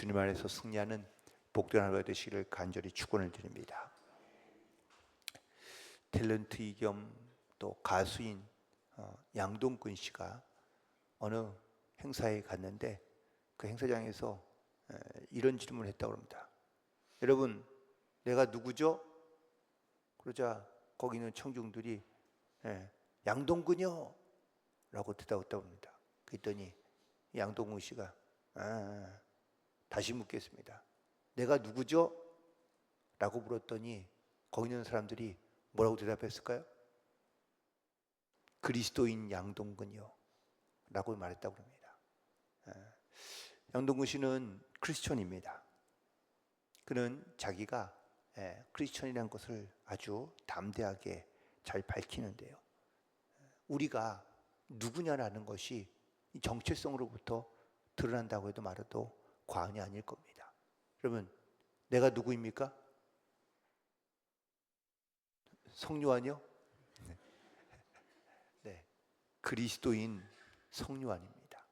주님 안에서 승리하는 복된 하루가 되시기를 간절히 축원을 드립니다. 탤런트 겸 또 가수인 양동근 씨가 어느 행사에 갔는데 그 행사장에서 이런 질문을 했다고 합니다. 여러분, 내가 누구죠? 그러자 거기 있는 청중들이 양동근이요 라고 대답했다고 합니다. 그랬더니 양동근 씨가 다시 묻겠습니다. 내가 누구죠? 라고 물었더니 거기 있는 사람들이 뭐라고 대답했을까요? 그리스도인 양동근이요 라고 말했다고 합니다. 양동근 씨는 크리스천입니다. 그는 자기가 크리스천이라는 것을 아주 담대하게 잘 밝히는데요, 우리가 누구냐라는 것이 정체성으로부터 드러난다고 해도 말해도 과언이 아닐 겁니다. 여러분, 내가 누구입니까? 성요한이요? 네, 그리스도인 성요한입니다.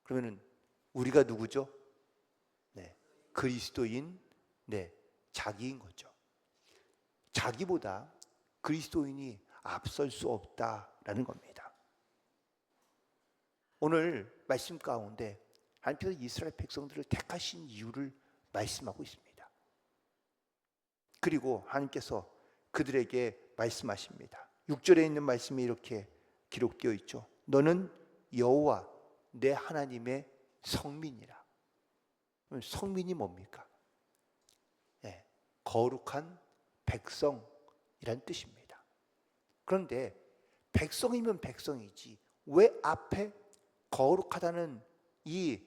그러면은 우리가 누구죠? 네, 그리스도인 자기인 거죠. 자기보다 그리스도인이 앞설 수 없다라는 겁니다. 오늘 말씀 가운데 하나님께서 이스라엘 백성들을 택하신 이유를 말씀하고 있습니다. 그리고 하나님께서 그들에게 말씀하십니다. 6절에 있는 말씀이 이렇게 기록되어 있죠. 너는 여호와 내 하나님의 성민이라. 성민이 뭡니까? 거룩한 백성이란 뜻입니다. 그런데 백성이면 백성이지 왜 앞에 거룩하다는 이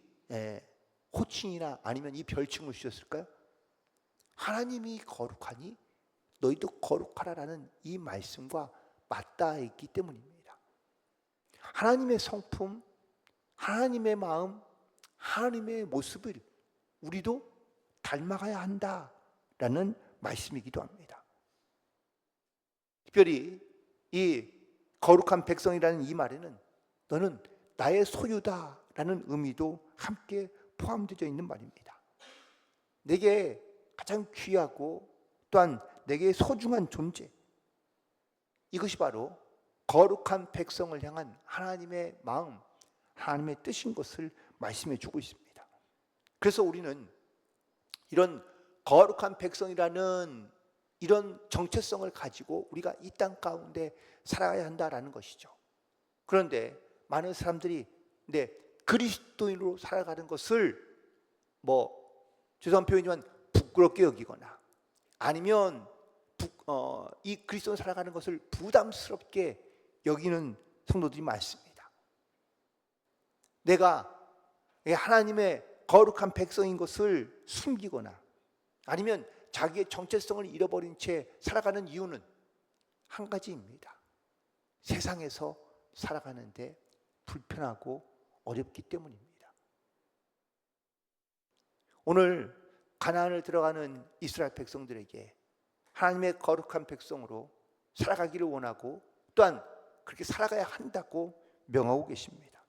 호칭이나 아니면 이 별칭을 주셨을까요? 하나님이 거룩하니 너희도 거룩하라라는 이 말씀과 맞닿아 있기 때문입니다. 하나님의 성품, 하나님의 마음, 하나님의 모습을 우리도 닮아가야 한다라는 말씀이기도 합니다. 특별히 이 거룩한 백성이라는 이 말에는 너는 나의 소유다라는 의미도 함께 포함되어 있는 말입니다. 내게 가장 귀하고 또한 내게 소중한 존재, 이것이 바로 거룩한 백성을 향한 하나님의 마음, 하나님의 뜻인 것을 말씀해 주고 있습니다. 그래서 우리는 이런 거룩한 백성이라는 이런 정체성을 가지고 우리가 이 땅 가운데 살아가야 한다라는 것이죠. 그런데 많은 사람들이 그리스도인으로 살아가는 것을 죄송한 표현이지만 부끄럽게 여기거나 아니면 이 그리스도인으로 살아가는 것을 부담스럽게 여기는 성도들이 많습니다. 내가 하나님의 거룩한 백성인 것을 숨기거나 아니면 자기의 정체성을 잃어버린 채 살아가는 이유는 한 가지입니다. 세상에서 살아가는데 불편하고 어렵기 때문입니다. 오늘 가나안을 들어가는 이스라엘 백성들에게 하나님의 거룩한 백성으로 살아가기를 원하고 또한 그렇게 살아가야 한다고 명하고 계십니다.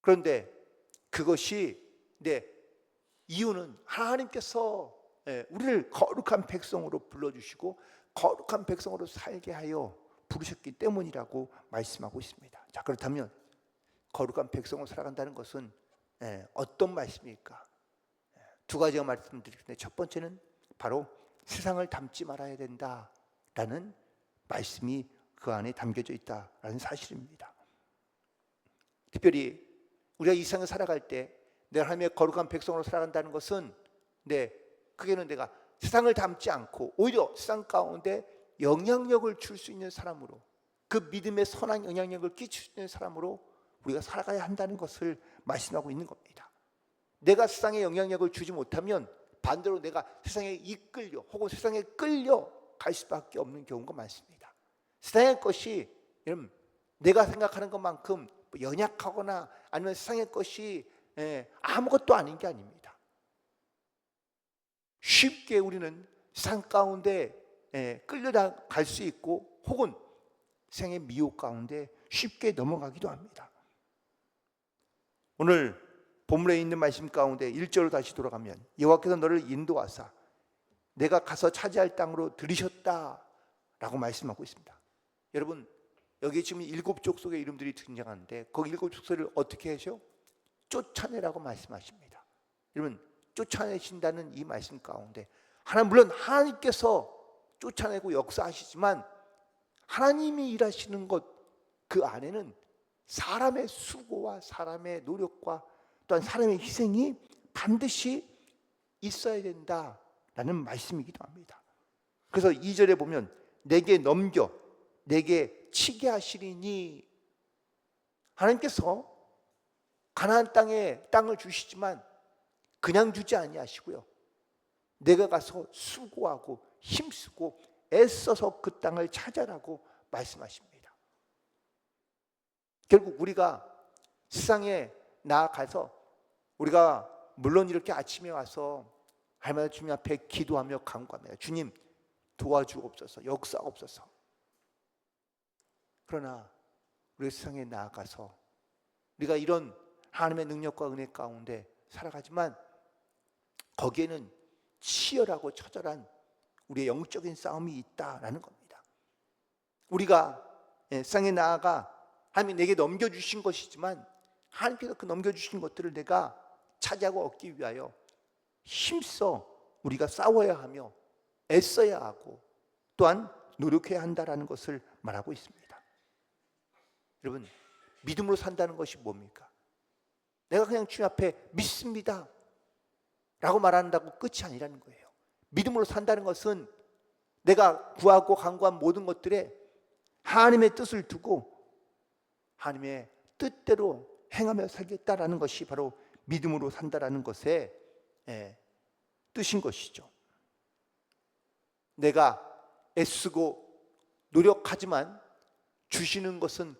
그런데 그것이 이유는 하나님께서 우리를 거룩한 백성으로 불러주시고 거룩한 백성으로 살게 하여 부르셨기 때문이라고 말씀하고 있습니다. 자, 그렇다면 거룩한 백성으로 살아간다는 것은 어떤 말씀일까? 두 가지가 말씀드리겠는데, 첫 번째는 바로 세상을 닮지 말아야 된다라는 말씀이 그 안에 담겨져 있다라는 사실입니다. 특별히 우리가 이 세상을 살아갈 때 내가 하나님의 거룩한 백성으로 살아간다는 것은 그게는 내가 세상을 닮지 않고 오히려 세상 가운데 영향력을 줄 수 있는 사람으로, 그 믿음의 선한 영향력을 끼칠 수 있는 사람으로 우리가 살아가야 한다는 것을 말씀하고 있는 겁니다. 내가 세상에 영향력을 주지 못하면 반대로 내가 세상에 이끌려 혹은 세상에 끌려갈 수밖에 없는 경우가 많습니다. 세상의 것이 내가 생각하는 것만큼 연약하거나 아니면 세상의 것이 아무것도 아닌 게 아닙니다. 쉽게 우리는 세상 가운데 끌려갈 수 있고 혹은 세상의 미혹 가운데 쉽게 넘어가기도 합니다. 오늘 본문에 있는 말씀 가운데 1절로 다시 돌아가면 여호와께서 너를 인도하사 내가 가서 차지할 땅으로 들이셨다라고 말씀하고 있습니다. 여러분, 여기 지금 7족속의 이름들이 등장하는데 그 7족속을 어떻게 하셔? 쫓아내라고 말씀하십니다. 여러분, 쫓아내신다는 이 말씀 가운데 물론 하나님께서 쫓아내고 역사하시지만 하나님이 일하시는 것 그 안에는 사람의 수고와 사람의 노력과 또한 사람의 희생이 반드시 있어야 된다라는 말씀이기도 합니다. 그래서 2절에 보면 내게 넘겨 내게 치게 하시리니, 하나님께서 가나안 땅을 주시지만 그냥 주지 아니하시고요, 내가 가서 수고하고 힘쓰고 애써서 그 땅을 찾아라고 말씀하십니다. 결국 우리가 세상에 나아가서 우리가 물론 이렇게 아침에 와서 할머니 주님 앞에 기도하며 간구합니다. 주님 도와주옵소서, 역사옵소서. 그러나 우리 세상에 나아가서 우리가 이런 하나님의 능력과 은혜 가운데 살아가지만 거기에는 치열하고 처절한 우리의 영적인 싸움이 있다라는 겁니다. 우리가 세상에 나아가 하나님이 내게 넘겨주신 것이지만 하나님께서 그 넘겨주신 것들을 내가 차지하고 얻기 위하여 힘써 우리가 싸워야 하며 애써야 하고 또한 노력해야 한다라는 것을 말하고 있습니다. 여러분, 믿음으로 산다는 것이 뭡니까? 내가 그냥 주님 앞에 믿습니다 라고 말한다고 끝이 아니라는 거예요. 믿음으로 산다는 것은 내가 구하고 간구한 모든 것들에 하나님의 뜻을 두고 하나님의 뜻대로 행하며 살겠다라는 것이 바로 믿음으로 산다라는 것의 뜻인 것이죠. 내가 애쓰고 노력하지만 주시는 것은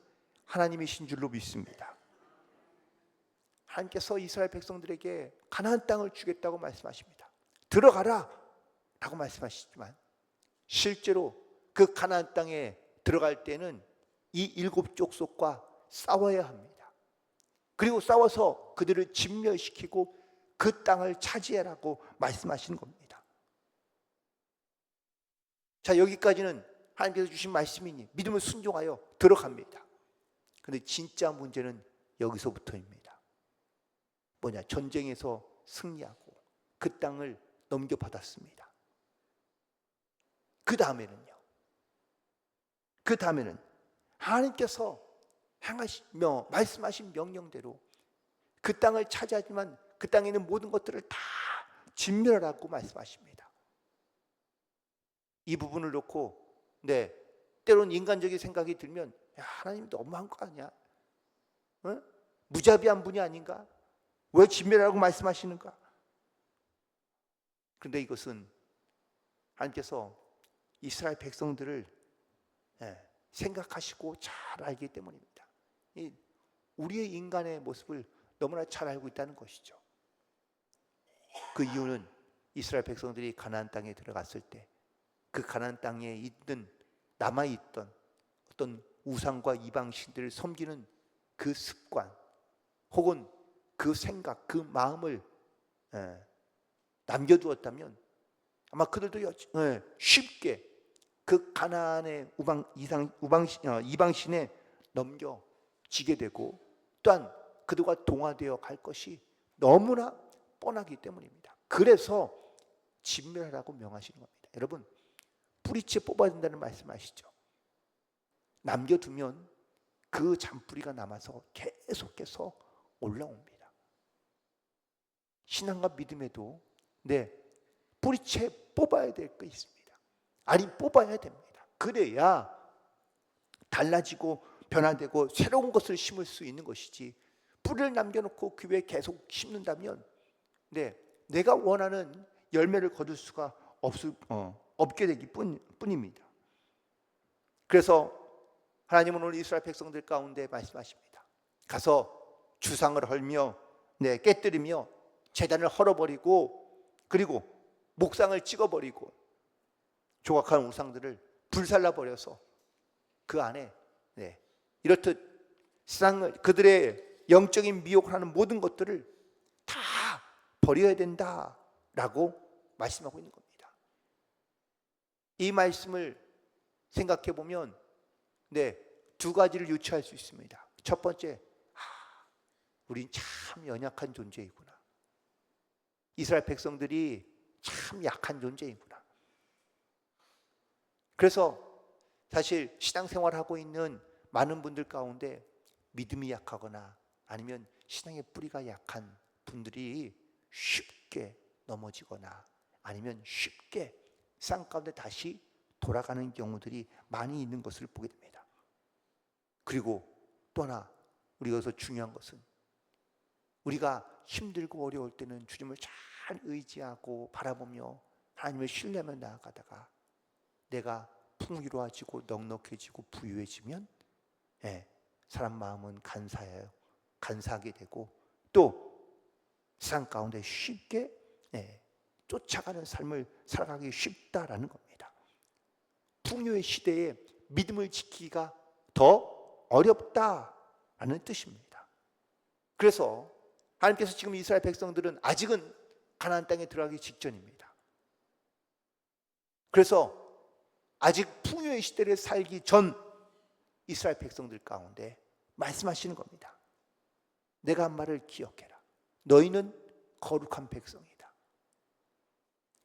하나님이신 줄로 믿습니다. 하나님께서 이스라엘 백성들에게 가나안 땅을 주겠다고 말씀하십니다. 들어가라 라고 말씀하시지만 실제로 그 가나안 땅에 들어갈 때는 이 7족속과 싸워야 합니다. 그리고 싸워서 그들을 진멸시키고 그 땅을 차지하라고 말씀하시는 겁니다. 자, 여기까지는 하나님께서 주신 말씀이니 믿음을 순종하여 들어갑니다. 그런데 진짜 문제는 여기서부터입니다. 뭐냐? 전쟁에서 승리하고 그 땅을 넘겨받았습니다. 그 다음에는 하나님께서 행하시며 말씀하신 명령대로 그 땅을 차지하지만 그 땅에 있는 모든 것들을 다 진멸하라고 말씀하십니다. 이 부분을 놓고 때론 인간적인 생각이 들면 야, 하나님 너무한 거 아니야? 무자비한 분이 아닌가? 왜 진멸하라고 말씀하시는가? 그런데 이것은 하나님께서 이스라엘 백성들을 생각하시고 잘 알기 때문입니다. 우리의 인간의 모습을 너무나 잘 알고 있다는 것이죠. 그 이유는 이스라엘 백성들이 가나안 땅에 들어갔을 때 그 가나안 땅에 남아있던 어떤 우상과 이방신들을 섬기는 그 습관 혹은 그 생각, 그 마음을 남겨두었다면 아마 그들도 쉽게 그 가나안의 이방신에 넘겨지게 되고 또한 그들과 동화되어 갈 것이 너무나 뻔하기 때문입니다. 그래서 진멸하라고 명하시는 겁니다. 여러분, 뿌리째 뽑아야 된다는 말씀 아시죠? 남겨두면 그 잔뿌리가 남아서 계속해서 올라옵니다. 신앙과 믿음에도 뿌리째 뽑아야 될 거 있습니다. 아니, 뽑아야 됩니다. 그래야 달라지고 변화되고 새로운 것을 심을 수 있는 것이지, 뿌리를 남겨놓고 그 위에 계속 심는다면 내가 원하는 열매를 거둘 수가 없게 되기 뿐입니다. 그래서 하나님은 오늘 이스라엘 백성들 가운데 말씀하십니다. 가서 주상을 헐며 깨뜨리며 제단을 헐어버리고 그리고 목상을 찍어버리고 조각한 우상들을 불살라버려서 그 안에 이렇듯 세상을 그들의 영적인 미혹을 하는 모든 것들을 버려야 된다라고 말씀하고 있는 겁니다. 이 말씀을 생각해 보면 두 가지를 유추할 수 있습니다. 첫 번째, 우린 참 연약한 존재이구나. 이스라엘 백성들이 참 약한 존재이구나. 그래서 사실 신앙생활을 하고 있는 많은 분들 가운데 믿음이 약하거나 아니면 신앙의 뿌리가 약한 분들이 쉽게 넘어지거나 아니면 쉽게 쌍 가운데 다시 돌아가는 경우들이 많이 있는 것을 보게 됩니다. 그리고 또 하나 우리가 여기서 중요한 것은 우리가 힘들고 어려울 때는 주님을 잘 의지하고 바라보며 하나님을 신뢰하며 나아가다가 내가 풍요로워지고 넉넉해지고 부유해지면 사람 마음은 간사하게 되고 또 세상 가운데 쉽게 쫓아가는 삶을 살아가기 쉽다라는 겁니다. 풍요의 시대에 믿음을 지키기가 더 어렵다라는 뜻입니다. 그래서 하나님께서 지금 이스라엘 백성들은 아직은 가나안 땅에 들어가기 직전입니다. 그래서 아직 풍요의 시대를 살기 전 이스라엘 백성들 가운데 말씀하시는 겁니다. 내가 한 말을 기억해라. 너희는 거룩한 백성이다.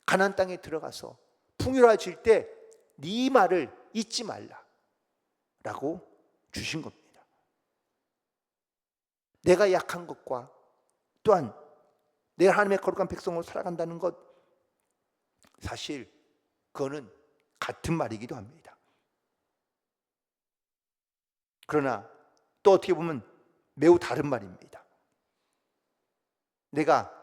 가나안 땅에 들어가서 풍요로워질 때 네 말을 잊지 말라 라고 주신 겁니다. 내가 약한 것과 또한 내가 하나님의 거룩한 백성으로 살아간다는 것, 사실 그거는 같은 말이기도 합니다. 그러나 또 어떻게 보면 매우 다른 말입니다. 내가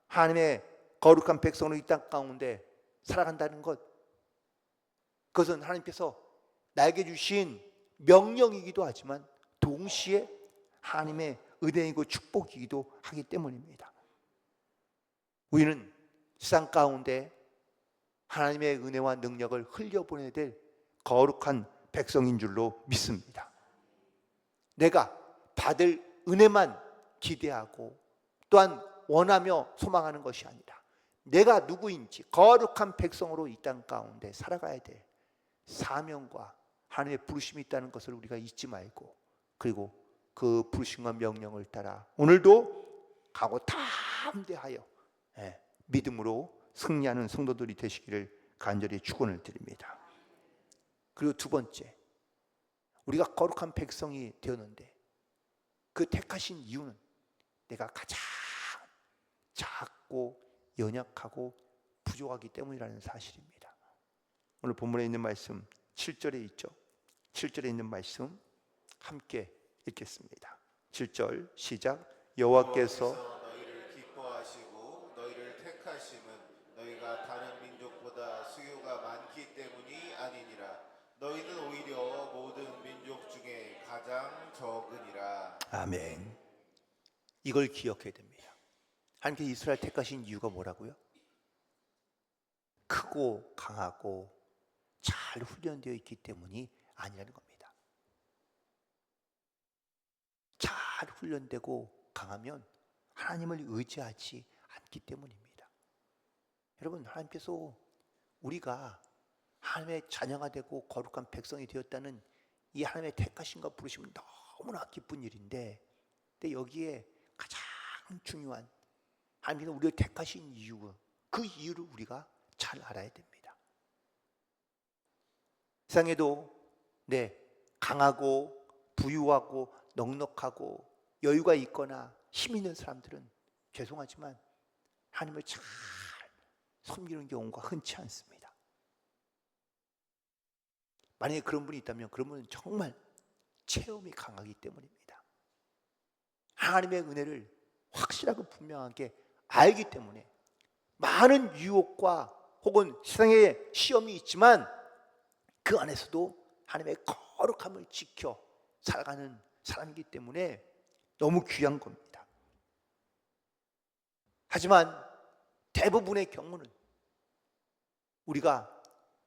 하나님의 거룩한 백성으로 이 땅 가운데 살아간다는 것, 그것은 하나님께서 나에게 주신 명령이기도 하지만 동시에 하나님의 은혜이고 축복이기도 하기 때문입니다. 우리는 세상 가운데 하나님의 은혜와 능력을 흘려보내야 될 거룩한 백성인 줄로 믿습니다. 내가 받을 은혜만 기대하고 또한 원하며 소망하는 것이 아니라 내가 누구인지 거룩한 백성으로 이 땅 가운데 살아가야 될 사명과 하나님의 부르심이 있다는 것을 우리가 잊지 말고, 그리고 그 부르심과 명령을 따라 오늘도 가고 담대하여 믿음으로 승리하는 성도들이 되시기를 간절히 축원을 드립니다. 그리고 두 번째, 우리가 거룩한 백성이 되었는데 그 택하신 이유는 내가 가장 작고 연약하고 부족하기 때문이라는 사실입니다. 오늘 본문에 있는 말씀 7절에 있죠. 7절에 있는 말씀 함께 읽겠습니다. 7절 시작. 여호와께서 너희를 기뻐하시고 너희를 택하심은 너희가 다른 민족보다 수요가 많기 때문이 아니니라. 너희는 오히려 모든 민족 중에 가장 적으니라. 아멘. 이걸 기억해야 됩니다. 하나님께서 이스라엘 택하신 이유가 뭐라고요? 크고 강하고 잘 훈련되어 있기 때문이 아니라는 겁니다. 잘 훈련되고 강하면 하나님을 의지하지 않기 때문입니다. 여러분, 하나님께서 우리가 하나님의 자녀가 되고 거룩한 백성이 되었다는 이 하나님의 택하심과 부르심은 너무나 기쁜 일인데, 근데 여기에 가장 중요한 하나님께서 우리를 택하신 이유, 그 이유를 우리가 잘 알아야 됩니다. 세상에도 강하고 부유하고 넉넉하고 여유가 있거나 힘 있는 사람들은 죄송하지만 하나님을 잘 섬기는 경우가 흔치 않습니다. 만약에 그런 분이 있다면 그런 분은 정말 체험이 강하기 때문입니다. 하나님의 은혜를 확실하고 분명하게 알기 때문에 많은 유혹과 혹은 세상의 시험이 있지만 그 안에서도 하나님의 거룩함을 지켜 살아가는 사람이기 때문에 너무 귀한 겁니다. 하지만 대부분의 경우는 우리가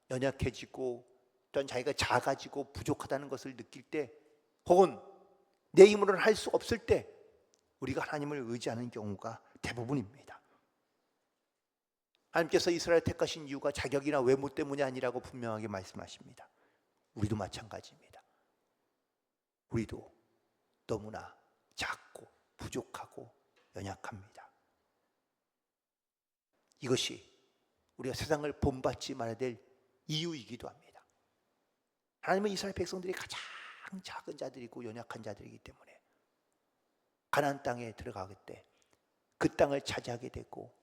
연약해지고 또한 자기가 작아지고 부족하다는 것을 느낄 때, 혹은 내 힘으로는 할 수 없을 때 우리가 하나님을 의지하는 경우가 대부분입니다. 하나님께서 이스라엘 택하신 이유가 자격이나 외모 때문이 아니라고 분명하게 말씀하십니다. 우리도 마찬가지입니다. 우리도 너무나 작고 부족하고 연약합니다. 이것이 우리가 세상을 본받지 말아야 될 이유이기도 합니다. 하나님은 이스라엘 백성들이 가장 작은 자들이고 연약한 자들이기 때문에 가나안 땅에 들어가게 때 그 땅을 차지하게 되고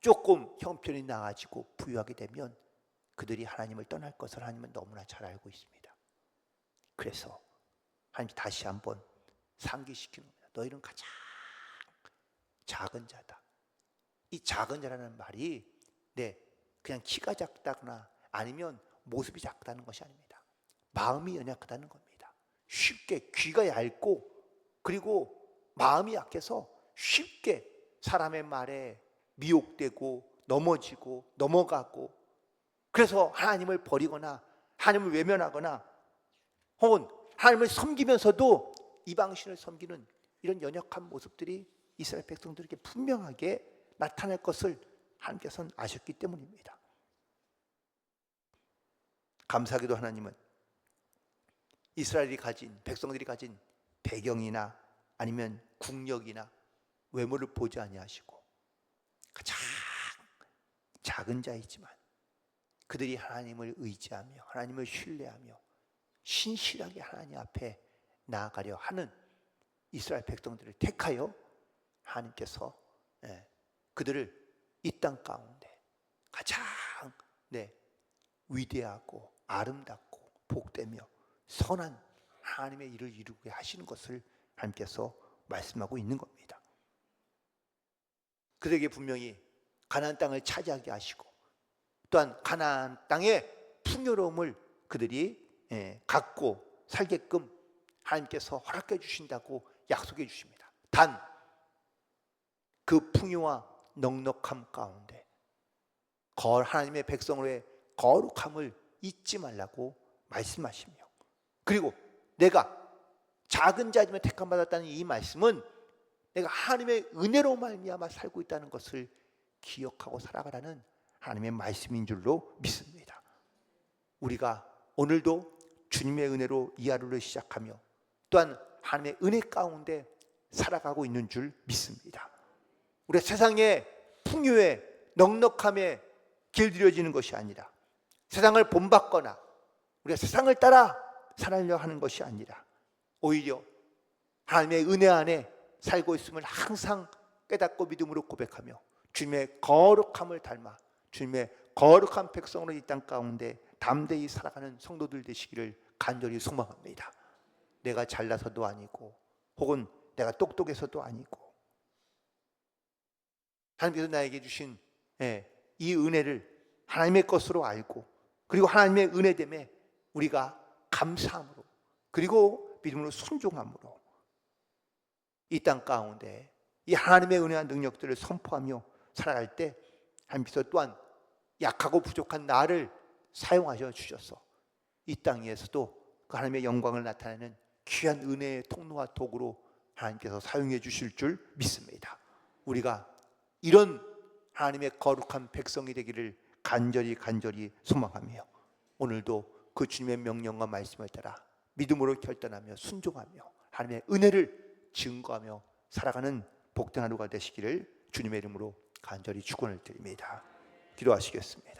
조금 형편이 나아지고 부유하게 되면 그들이 하나님을 떠날 것을 하나님은 너무나 잘 알고 있습니다. 그래서 하나님이 다시 한번 상기시키는 겁니다. 너희는 가장 작은 자다. 이 작은 자라는 말이 그냥 키가 작다거나 아니면 모습이 작다는 것이 아닙니다. 마음이 연약하다는 겁니다. 쉽게 귀가 얇고 그리고 마음이 약해서 쉽게 사람의 말에 미혹되고 넘어지고 넘어가고 그래서 하나님을 버리거나 하나님을 외면하거나 혹은 하나님을 섬기면서도 이방신을 섬기는 이런 연약한 모습들이 이스라엘 백성들에게 분명하게 나타날 것을 하나님께서는 아셨기 때문입니다. 감사하게도 하나님은 이스라엘이 가진 백성들이 가진 배경이나 아니면 국력이나 외모를 보지 아니하시고 가장 작은 자이지만 그들이 하나님을 의지하며 하나님을 신뢰하며 신실하게 하나님 앞에 나아가려 하는 이스라엘 백성들을 택하여 하나님께서 그들을 이 땅 가운데 가장 위대하고 아름답고 복되며 선한 하나님의 일을 이루게 하시는 것을 하나님께서 말씀하고 있는 겁니다. 그들에게 분명히 가나안 땅을 차지하게 하시고 또한 가나안 땅의 풍요로움을 그들이 갖고 살게끔 하나님께서 허락해 주신다고 약속해 주십니다. 단 그 풍요와 넉넉함 가운데 하나님의 백성으로의 거룩함을 잊지 말라고 말씀하시며 그리고 내가 작은 자지만 택함 받았다는 이 말씀은 내가 하나님의 은혜로 말미암아 살고 있다는 것을 기억하고 살아가라는 하나님의 말씀인 줄로 믿습니다. 우리가 오늘도 주님의 은혜로 이 하루를 시작하며 또한 하나님의 은혜 가운데 살아가고 있는 줄 믿습니다. 우리가 세상의 풍요에 넉넉함에 길들여지는 것이 아니라 세상을 본받거나 우리가 세상을 따라 살아가려 하는 것이 아니라 오히려 하나님의 은혜 안에 살고 있음을 항상 깨닫고 믿음으로 고백하며 주님의 거룩함을 닮아 주님의 거룩한 백성으로 이 땅 가운데 담대히 살아가는 성도들 되시기를 간절히 소망합니다. 내가 잘나서도 아니고 혹은 내가 똑똑해서도 아니고 하나님께서 나에게 주신 이 은혜를 하나님의 것으로 알고 그리고 하나님의 은혜됨에 우리가 감사함으로 그리고 믿음으로 순종함으로 이 땅 가운데 이 하나님의 은혜와 능력들을 선포하며 살아갈 때 하나님께서 또한 약하고 부족한 나를 사용하셔 주셔서 이 땅 위에서도 그 하나님의 영광을 나타내는 귀한 은혜의 통로와 도구로 하나님께서 사용해 주실 줄 믿습니다. 우리가 이런 하나님의 거룩한 백성이 되기를 간절히 소망하며 오늘도 그 주님의 명령과 말씀을 따라 믿음으로 결단하며 순종하며 하나님의 은혜를 증거하며 살아가는 복된 하루가 되시기를 주님의 이름으로 간절히 축원을 드립니다. 기도하시겠습니다.